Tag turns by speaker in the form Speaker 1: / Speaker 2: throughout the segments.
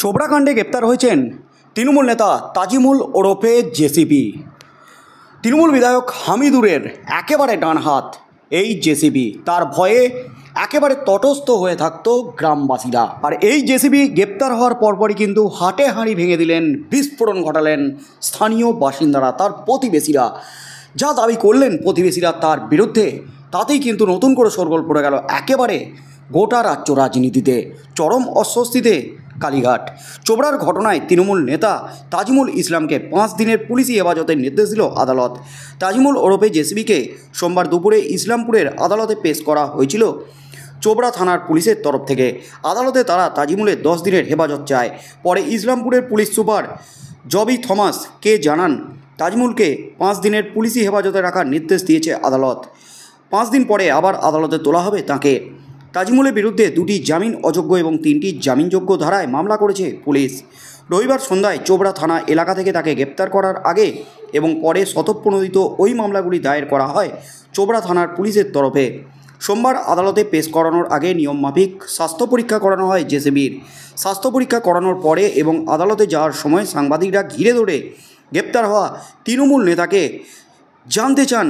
Speaker 1: চোপড়াকাণ্ডে গ্রেপ্তার হয়েছেন তৃণমূল নেতা তাজিমুল ওরফে জেসিবি। তৃণমূল বিধায়ক হামিদুরের একেবারে ডান হাত এই জেসিবি। তার ভয়ে একেবারে তটস্থ হয়ে থাকতো গ্রামবাসীরা। আর এই জেসিবি গ্রেপ্তার হওয়ার পরপরই কিন্তু হাটে হাঁড়ি ভেঙে দিলেন, বিস্ফোরণ ঘটালেন স্থানীয় বাসিন্দারা, তার প্রতিবেশীরা। যা দাবি করলেন প্রতিবেশীরা তার বিরুদ্ধে, তাতেই কিন্তু নতুন করে শোরগোল পড়ে গেল একেবারে গোটা রাজ্য রাজনীতিতে। চরম অস্বস্তিতে কালীঘাট। চোপড়ার ঘটনায় তৃণমূল নেতা তাজিমুল ইসলামকে 5 দিনের পুলিশি হেফাজতের নির্দেশ দিল আদালত। তাজিমুল ওরফে জেসিবিকে সোমবার দুপুরে ইসলামপুরের আদালতে পেশ করা হয়েছিল চোপড়া থানার পুলিশের তরফ থেকে। আদালতে তারা তাজিমুলের 10 দিনের হেফাজত চায়। পরে ইসলামপুরের পুলিশ সুপার জবি থমাস কে জানান, তাজিমুলকে 5 দিনের পুলিশি হেফাজতে রাখার নির্দেশ দিয়েছে আদালত। 5 দিন পরে আবার আদালতে তোলা হবে তাকে। তাজিমুলের বিরুদ্ধে 2টি জামিন অযোগ্য এবং 3টি জামিনযোগ্য ধারায় মামলা করেছে পুলিশ। রবিবার সন্ধ্যায় চোপড়া থানা এলাকা থেকে তাকে গ্রেপ্তার করার আগে এবং পরে স্বতঃপ্রণোদিত ওই মামলাগুলি দায়ের করা হয় চোপড়া থানার পুলিশের তরফে। সোমবার আদালতে পেশ করানোর আগে নিয়মমাফিক স্বাস্থ্য পরীক্ষা করানো হয় জেসিবির। স্বাস্থ্য পরীক্ষা করানোর পরে এবং আদালতে যাওয়ার সময় সাংবাদিকরা ঘিরে ধরে গ্রেপ্তার হওয়া তৃণমূল নেতাকে জানতে চান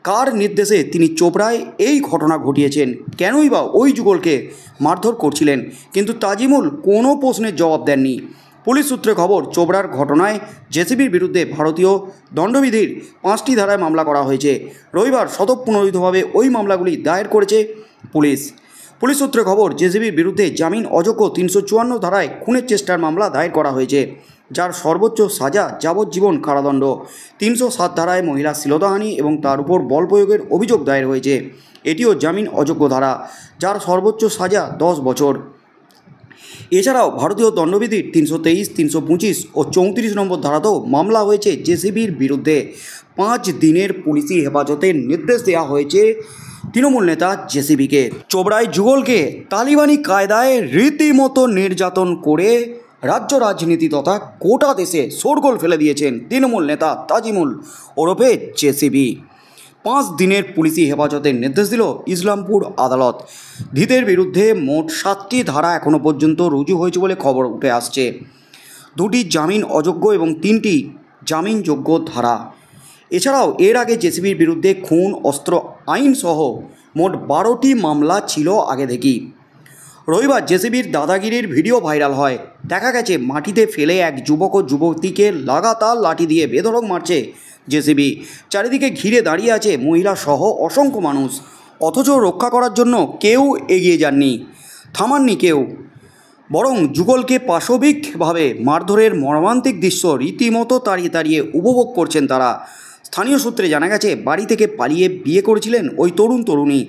Speaker 1: কার নির্দেশে তিনি চোপড়ায় এই ঘটনা ঘটিয়েছেন, কেনই বা ওই যুগলকে মারধর করছিলেন। কিন্তু তাজিমুল কোনো প্রশ্নের জবাব দেননি। পুলিশ সূত্রে খবর, চোপড়ার ঘটনায় জেসিবির বিরুদ্ধে ভারতীয় দণ্ডবিধির 5টি ধারায় মামলা করা হয়েছে। রবিবার স্বতঃপ্রণোদিতভাবে ওই মামলাগুলি দায়ের করেছে পুলিশ। পুলিশ সূত্রে খবর, জেসিবির বিরুদ্ধে জামিন অযোগ্য 354 ধারায় খুনের চেষ্টার মামলা দায়ের করা হয়েছে, যার সর্বোচ্চ সাজা যাবজ্জীবন কারাদণ্ড। 307 ধারায় মহিলা শ্লীলতাহানি এবং তার উপর বল প্রয়োগের অভিযোগ দায়ের হয়েছে। এটিও জামিন অযোগ্য ধারা, যার সর্বোচ্চ সাজা 10 বছর। এছাড়াও ভারতীয় দণ্ডবিধির 323, 325 ও 34 নম্বর ধারাতেও মামলা হয়েছে জেসিবির বিরুদ্ধে। 5 দিনের পুলিশি হেফাজতের নির্দেশ দেওয়া হয়েছে তৃণমূল নেতা জেসিবিকে। চোপড়ায় যুগলকে তালিবানি কায়দায় রীতিমতো নির্যাতন করে রাজ্য রাজনীতি তথা গোটা দেশে শোরগোল ফেলে দিয়েছেন তৃণমূল নেতা তাজিমুল ওরফে জেসিবি। 5 দিনের পুলিশি হেফাজতের নির্দেশ দিল ইসলামপুর আদালত। ধৃতের বিরুদ্ধে মোট 7টি ধারা এখনও পর্যন্ত রুজু হয়েছে বলে খবর উঠে আসছে। 2টি জামিন অযোগ্য এবং 3টি জামিনযোগ্য ধারা। এছাড়াও এর আগে জেসিবির বিরুদ্ধে খুন, অস্ত্র আইন সহ মোট 12টি মামলা ছিল আগে থেকেই। রবিবার জেসিবির দাদাগিরির ভিডিও ভাইরাল হয়। দেখা গেছে মাটিতে ফেলে এক যুবক ও যুবতীকে লাগাতার লাঠি দিয়ে বেধড়ক মারছে জেসিবি। চারিদিকে ঘিরে দাঁড়িয়ে আছে মহিলা সহ অসংখ্য মানুষ, অথচ রক্ষা করার জন্য কেউ এগিয়ে যাননি, থামাননি কেউ। বরং যুগলকে পাশবিকভাবে মারধরের মর্মান্তিক দৃশ্য রীতিমতো তাড়িয়ে তাড়িয়ে উপভোগ করছেন তারা। স্থানীয় সূত্রে জানা গেছে, বাড়ি থেকে পালিয়ে বিয়ে করেছিলেন ওই তরুণী।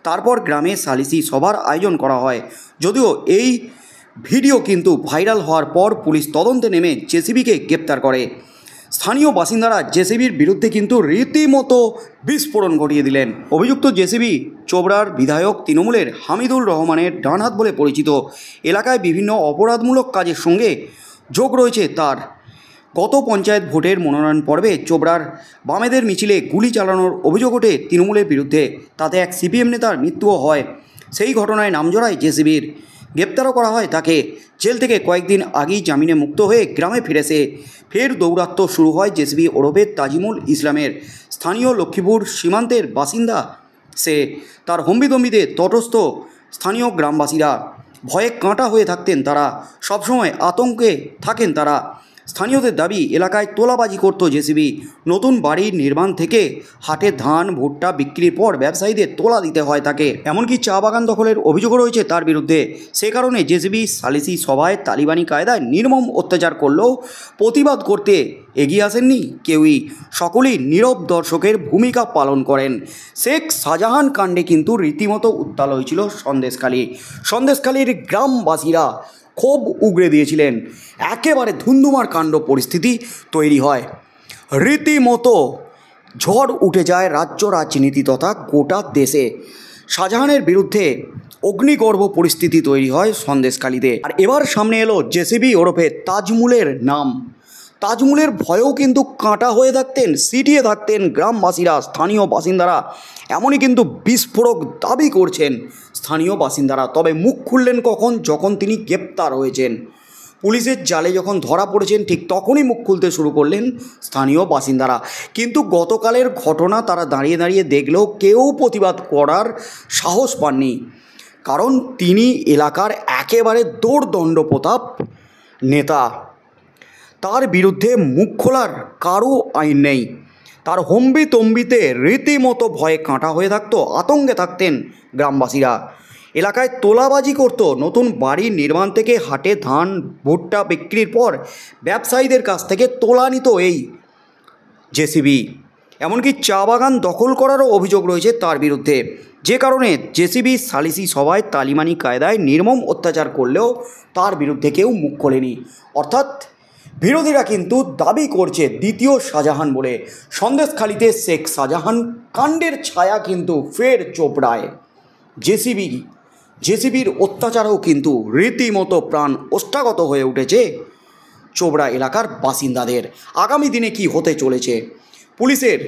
Speaker 1: তারপর গ্রামে সালিসি সভার আয়োজন করা হয়। যদিও এই ভিডিও কিন্তু ভাইরাল হওয়ার পর পুলিশ তদন্তে নেমে জেসিবিকে গ্রেপ্তার করে। স্থানীয় বাসিন্দারা জেসিবির বিরুদ্ধে কিন্তু রীতিমতো বিস্ফোরণ ঘটিয়ে দিলেন। অভিযুক্ত জেসিবি চোপড়ার বিধায়ক তৃণমূলের হামিদুর রহমানের ডানহাত বলে পরিচিত। এলাকায় বিভিন্ন অপরাধমূলক কাজের সঙ্গে যোগ রয়েছে তার। গত পঞ্চায়েত ভোটের মনোনয়ন পর্বে চোপড়ার বামেদের মিছিলে গুলি চালানোর অভিযোগ ওঠে তৃণমূলের বিরুদ্ধে। তাতে এক সিপিএম নেতার মৃত্যুও হয়। সেই ঘটনায় নাম জড়ায় জেসিবির। গ্রেপ্তারও করা হয় তাকে। জেল থেকে কয়েকদিন আগেই জামিনে মুক্ত হয়ে গ্রামে ফিরেছে। ফের দৌরাত্ম্য শুরু হয় জেসিবি ওরফে তাজিমুল ইসলামের। স্থানীয় লক্ষ্মীপুর সীমান্তের বাসিন্দা সে। তার হম্বিতম্বিতে তটস্থ স্থানীয় গ্রামবাসীরা। ভয়ে কাঁটা হয়ে থাকতেন তারা, সবসময় আতঙ্কে থাকেন তারা। স্থানীয়দের দাবি, এলাকায় তোলাবাজি করত জেসিবি। নতুন বাড়ির নির্মাণ থেকে হাটে ধান ভুট্টা বিক্রির পর ব্যবসায়ীদের তোলা দিতে হয় তাকে। এমনকি চা বাগান দখলের অভিযোগও রয়েছে তার বিরুদ্ধে। সে কারণে জেসিবি সালিসি সভায় তালিবানি কায়দায় নির্মম অত্যাচার করলেও প্রতিবাদ করতে এগিয়ে আসেননি কেউই। সকলেই নীরব দর্শকের ভূমিকা পালন করেন। শেখ শাহজাহান কাণ্ডে কিন্তু রীতিমতো উত্তাল হয়েছিল সন্দেশখালীর গ্রামবাসীরা ক্ষোভ উগরে দিয়েছিলেন। একেবারে ধুন্ধুমার কাণ্ড পরিস্থিতি তৈরি হয়। রীতিমতো ঝড় উঠে যায় রাজ্য রাজনীতি তথা গোটা দেশে। শাহজাহানের বিরুদ্ধে অগ্নিগর্ভ পরিস্থিতি তৈরি হয় সন্দেশখালীতে। আর এবার সামনে এলো জেসিবি ওরফে তাজমুলের নাম। তাজমুলের ভয়েও কিন্তু কাঁটা হয়ে থাকতেন, সিটিয়ে থাকতেন গ্রামবাসীরা, স্থানীয় বাসিন্দারা। এমনই কিন্তু বিস্ফোরক দাবি করছেন স্থানীয় বাসিন্দারা। তবে মুখ খুললেন কখন? যখন তিনি গ্রেপ্তার হয়েছেন। পুলিশের জালে যখন ধরা পড়েছেন ঠিক তখনই মুখ খুলতে শুরু করলেন স্থানীয় বাসিন্দারা। কিন্তু গতকালের ঘটনা তারা দাঁড়িয়ে দাঁড়িয়ে দেখলেও কেউ প্রতিবাদ করার সাহস পাননি, কারণ তিনি এলাকার একেবারে দোর্দণ্ড প্রতাপ নেতা। তার বিরুদ্ধে মুখ খোলার কারও আইন নেই। তার হম্বি তম্বিতে রীতিমতো ভয়ে কাঁটা হয়ে থাকতো, আতঙ্কে থাকতেন গ্রামবাসীরা। এলাকায় তোলাবাজি করত, নতুন বাড়ি নির্মাণ থেকে হাটে ধান ভুট্টা বিক্রির পর ব্যবসায়ীদের কাছ থেকে তোলা নিত এই জেসিবি। এমনকি চা বাগান দখল করারও অভিযোগ রয়েছে তার বিরুদ্ধে, যে কারণে জেসিবি সালিসি সভায় তালিমানি কায়দায় নির্মম অত্যাচার করলেও তার বিরুদ্ধে কেউ মুখ খোলেনি। অর্থাৎ বিরোধীরা কিন্তু দাবি করছে দ্বিতীয় শাহজাহান বলে। সন্দেশখালিতে শেখ শাহজাহান কাণ্ডের ছায়া কিন্তু ফের চোপড়ায়। জেসিবির অত্যাচারও কিন্তু রীতিমতো প্রাণ ওষ্ঠাগত হয়ে উঠেছে চোপড়া এলাকার বাসিন্দাদের। আগামী দিনে কি হতে চলেছে? পুলিশের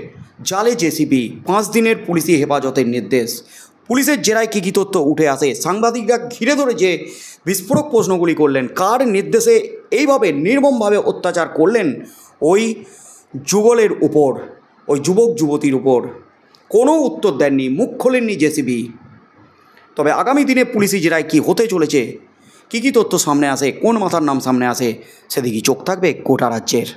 Speaker 1: জালে জেসিবি, 5 দিনের পুলিশি হেফাজতের নির্দেশ। পুলিশের জেরায় কী কী তথ্য উঠে আসে? সাংবাদিকরা ঘিরে ধরে যে বিস্ফোরক প্রশ্নগুলি করলেন, কার নির্দেশে এইভাবে নির্মমভাবে অত্যাচার করলেন ওই যুগলের উপর, ওই যুবক যুবতীর উপর, কোনো উত্তর দেননি, মুখ খোলেননি জেসিবি। তবে আগামী দিনে পুলিশি জেরায় কী হতে চলেছে, কী কী তথ্য সামনে আসে, কোন মাথার নাম সামনে আসে, সেদিকেই চোখ থাকবে গোটা রাজ্যের।